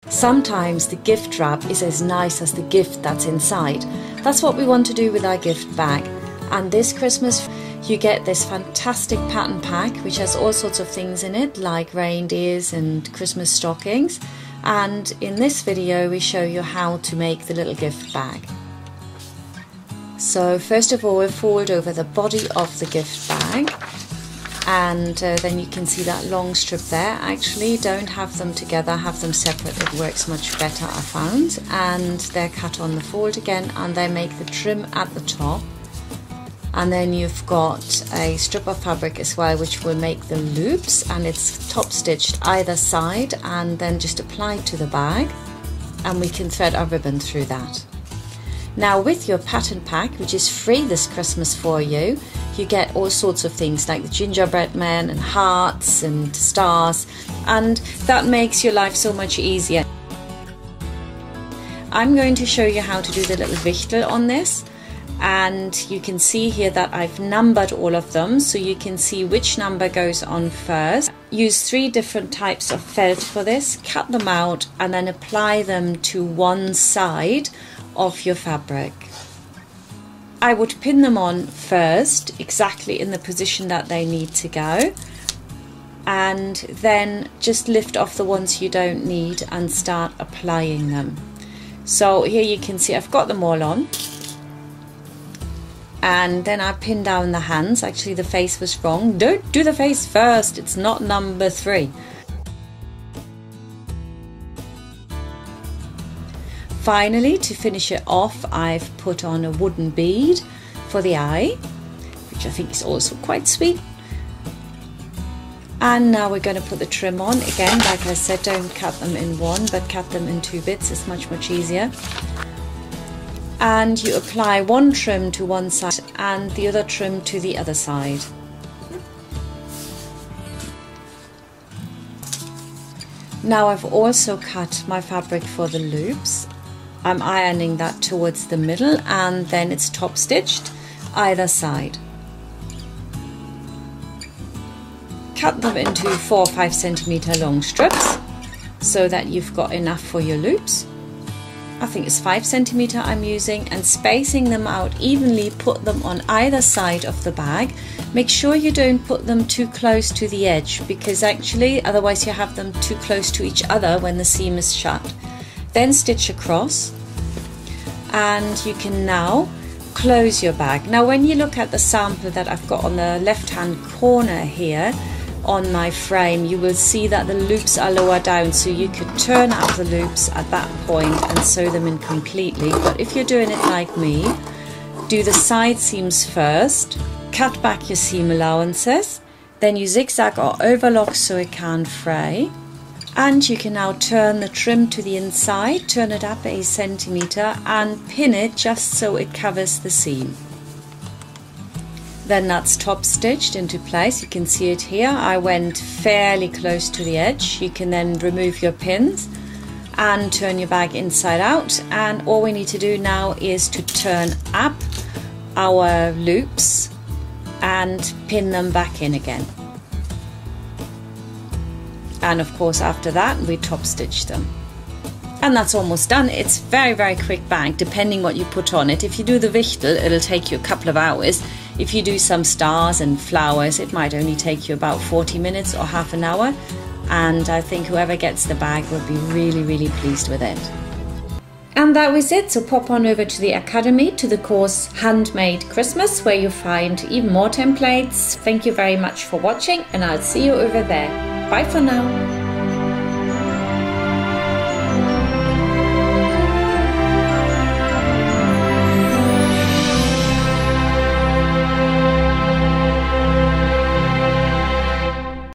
Sometimes the gift wrap is as nice as the gift that's inside. That's what we want to do with our gift bag. And this Christmas you get this fantastic pattern pack which has all sorts of things in it, like reindeers and Christmas stockings. And in this video we show you how to make the little gift bag. So first of all, we'll fold over the body of the gift bag, and then you can see that long strip there. Actually, don't have them together, have them separate, it works much better, I found. And they're cut on the fold again, and they make the trim at the top. And then you've got a strip of fabric as well, which will make the loops, and it's top stitched either side and then just applied to the bag, and we can thread our ribbon through that. Now with your pattern pack, which is free this Christmas for you, you get all sorts of things like the gingerbread men and hearts and stars, and that makes your life so much easier. I'm going to show you how to do the little Wichtel on this, and you can see here that I've numbered all of them so you can see which number goes on first. Use 3 different types of felt for this, cut them out and then apply them to one side of your fabric. I would pin them on first, exactly in the position that they need to go, and then just lift off the ones you don't need and start applying them. So here you can see I've got them all on, and then I pin down the hands. Actually the face was wrong, don't do the face first, it's not number 3. Finally, to finish it off, I've put on a wooden bead for the eye, which I think is also quite sweet. And now we're going to put the trim on. Again, like I said, don't cut them in one, but cut them in 2 bits. It's much easier. And you apply one trim to one side and the other trim to the other side. Now I've also cut my fabric for the loops. I'm ironing that towards the middle, and then it's top stitched either side. Cut them into 4 or 5 centimeter long strips so that you've got enough for your loops. I think it's 5 centimeter I'm using, and spacing them out evenly, put them on either side of the bag. Make sure you don't put them too close to the edge, because actually otherwise you have them too close to each other when the seam is shut. Then stitch across, and you can now close your bag. Now when you look at the sample that I've got on the left hand corner here on my frame, you will see that the loops are lower down, so you could turn up the loops at that point and sew them in completely. But if you're doing it like me, do the side seams first, cut back your seam allowances, then you zigzag or overlock so it can't fray. And you can now turn the trim to the inside, turn it up 1 centimeter and pin it just so it covers the seam. Then that's top stitched into place. You can see it here. I went fairly close to the edge. You can then remove your pins and turn your bag inside out, and all we need to do now is to turn up our loops and pin them back in again. And of course after that we top stitch them. And that's almost done. It's very quick bag depending what you put on it. If you do the Wichtel, it'll take you a couple of hours. If you do some stars and flowers, it might only take you about 40 minutes or half an hour. And I think whoever gets the bag will be really pleased with it. And that was it. So pop on over to the Academy, to the course Handmade Christmas, where you'll find even more templates. Thank you very much for watching, and I'll see you over there. Bye for now.